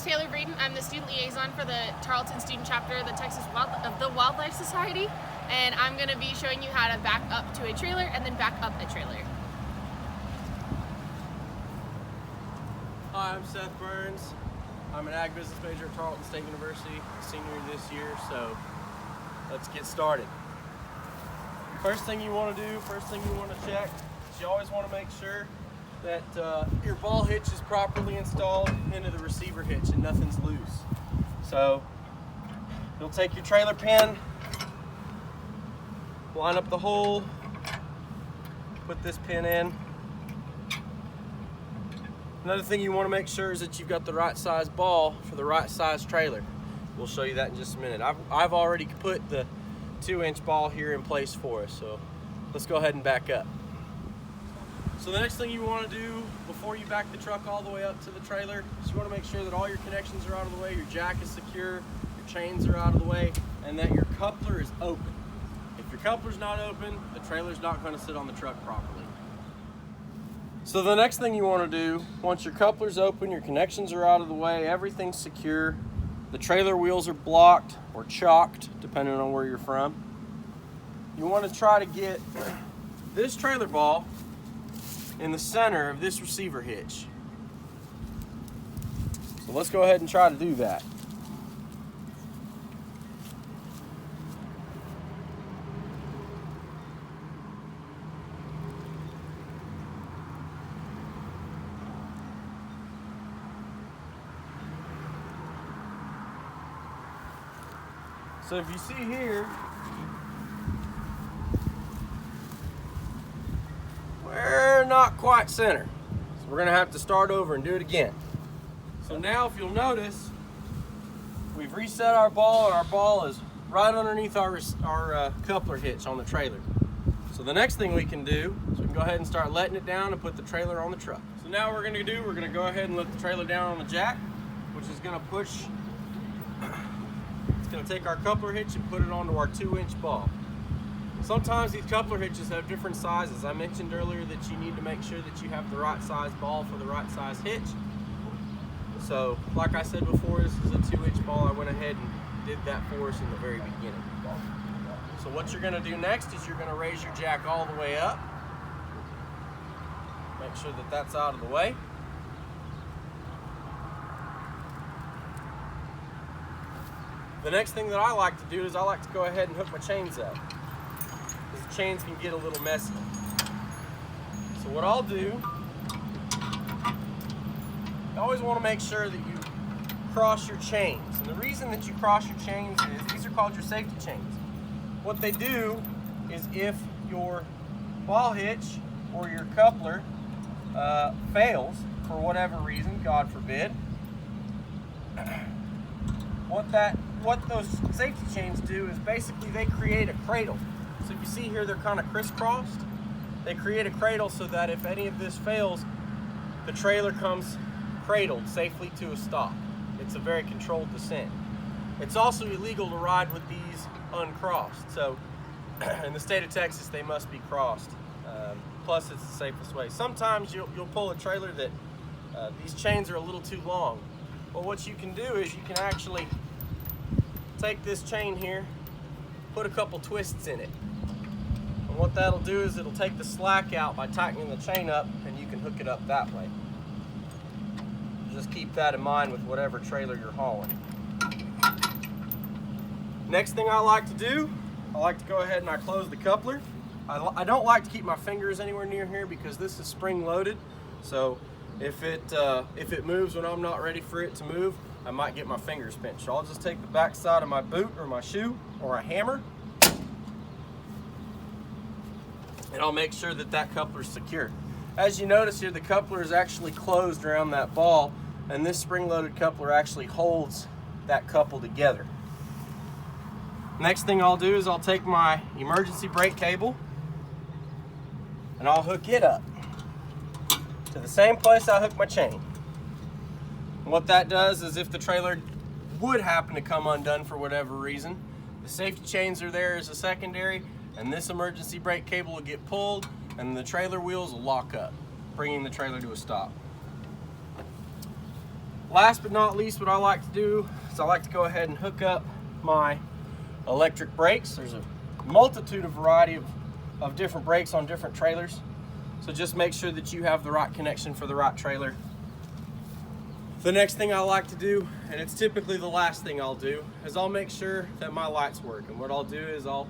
is Taylor Breeden. I'm the student liaison for the Tarleton student chapter of the Wildlife Society, and I'm going to be showing you how to back up to a trailer and then back up a trailer. Hi, I'm Seth Burns. I'm an ag business major at Tarleton State University, senior this year, so let's get started. First thing you want to do, first thing you want to check is you always want to make sure that your ball hitch is properly installed into the receiver hitch and nothing's loose. So you'll take your trailer pin, line up the hole, put this pin in. Another thing you want to make sure is that you've got the right size ball for the right size trailer. We'll show you that in just a minute. I've already put the 2-inch ball here in place for us, so let's go ahead and back up. So the next thing you want to do before you back the truck all the way up to the trailer is you want to make sure that all your connections are out of the way, your jack is secure, your chains are out of the way, and that your coupler is open. If your coupler's not open, the trailer's not going to sit on the truck properly. So the next thing you want to do, once your coupler's open, your connections are out of the way, everything's secure, the trailer wheels are blocked or chocked, depending on where you're from, you want to try to get this trailer ball in the center of this receiver hitch. So let's go ahead and try to do that. So if you see here, we're not quite center. So we're gonna have to start over and do it again. So now if you'll notice, we've reset our ball and our ball is right underneath our coupler hitch on the trailer. So the next thing we can do is we can go ahead and start letting it down and put the trailer on the truck. So now what we're gonna do, we're gonna go ahead and let the trailer down on the jack, which is gonna push, it's gonna take our coupler hitch and put it onto our 2-inch ball. Sometimes these coupler hitches have different sizes. I mentioned earlier that you need to make sure that you have the right size ball for the right size hitch. So, like I said before, this is a 2-inch ball. I went ahead and did that for us in the very beginning. So what you're gonna do next is you're gonna raise your jack all the way up. Make sure that that's out of the way. The next thing that I like to do is I like to go ahead and hook my chains up. The chains can get a little messy. So what I'll do, you always want to make sure that you cross your chains. And the reason that you cross your chains is these are called your safety chains. What they do is if your ball hitch or your coupler fails for whatever reason, God forbid, what those safety chains do is basically they create a cradle. So if you see here, they're kind of crisscrossed. They create a cradle so that if any of this fails, the trailer comes cradled safely to a stop. It's a very controlled descent. It's also illegal to ride with these uncrossed. So in the state of Texas, they must be crossed. Plus, it's the safest way. Sometimes you'll pull a trailer that these chains are a little too long. But what you can do is you can actually take this chain here, put a couple twists in it. And what that'll do is it'll take the slack out by tightening the chain up, and you can hook it up that way. Just keep that in mind with whatever trailer you're hauling. Next thing I like to do, I like to go ahead and I close the coupler. I don't like to keep my fingers anywhere near here because this is spring loaded. So if it moves when I'm not ready for it to move, I might get my fingers pinched. So I'll just take the back side of my boot or my shoe or a hammer, and I'll make sure that that coupler is secure. As you notice here, the coupler is actually closed around that ball, and this spring-loaded coupler actually holds that couple together. Next thing I'll do is I'll take my emergency brake cable and I'll hook it up to the same place I hook my chain. And what that does is if the trailer would happen to come undone for whatever reason, the safety chains are there as a secondary, and this emergency brake cable will get pulled and the trailer wheels will lock up, bringing the trailer to a stop. Last but not least, what I like to do is I like to go ahead and hook up my electric brakes. There's a multitude of variety of different brakes on different trailers. So just make sure that you have the right connection for the right trailer. The next thing I like to do, and it's typically the last thing I'll do, is I'll make sure that my lights work. And what I'll do is I'll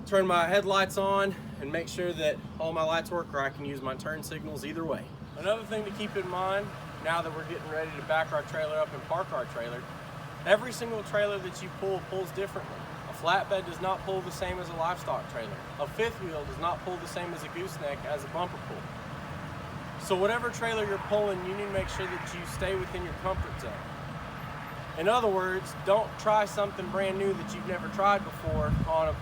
turn my headlights on and make sure that all my lights work, or I can use my turn signals either way. Another thing to keep in mind, now that we're getting ready to back our trailer up and park our trailer, every single trailer that you pull pulls differently. A flatbed does not pull the same as a livestock trailer. A fifth wheel does not pull the same as a gooseneck as a bumper pull. So whatever trailer you're pulling, you need to make sure that you stay within your comfort zone. In other words, don't try something brand new that you've never tried before on a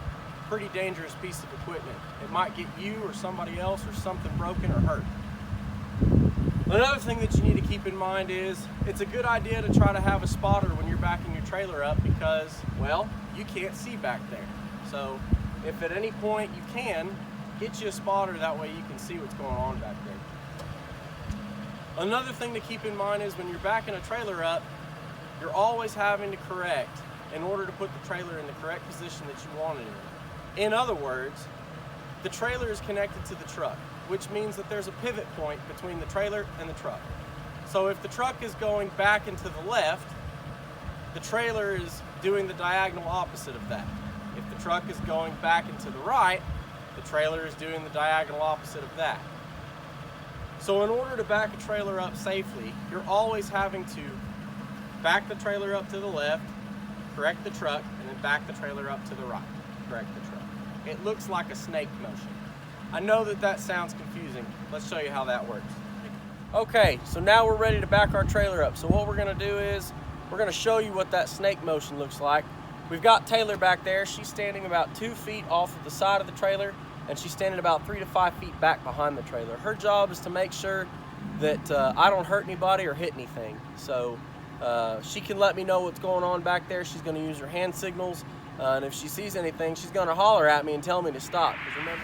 pretty dangerous piece of equipment. It might get you or somebody else or something broken or hurt. Another thing that you need to keep in mind is it's a good idea to try to have a spotter when you're backing your trailer up because, well, you can't see back there. So if at any point you can, get you a spotter, that way you can see what's going on back there. Another thing to keep in mind is when you're backing a trailer up, you're always having to correct in order to put the trailer in the correct position that you want it in. In other words, the trailer is connected to the truck, which means that there's a pivot point between the trailer and the truck. So if the truck is going back and to the left, the trailer is doing the diagonal opposite of that. If the truck is going back and to the right, the trailer is doing the diagonal opposite of that. So in order to back a trailer up safely, you're always having to back the trailer up to the left, correct the truck, and then back the trailer up to the right, correct the truck. It looks like a snake motion. I know that sounds confusing. Let's show you how that works. Okay, so now we're ready to back our trailer up. So what we're gonna do is, we're gonna show you what that snake motion looks like. We've got Taylor back there. She's standing about 2 feet off of the side of the trailer, and she's standing about 3 to 5 feet back behind the trailer. Her job is to make sure that I don't hurt anybody or hit anything. So she can let me know what's going on back there. She's gonna use her hand signals, and if she sees anything, she's gonna holler at me and tell me to stop. 'Cause remember,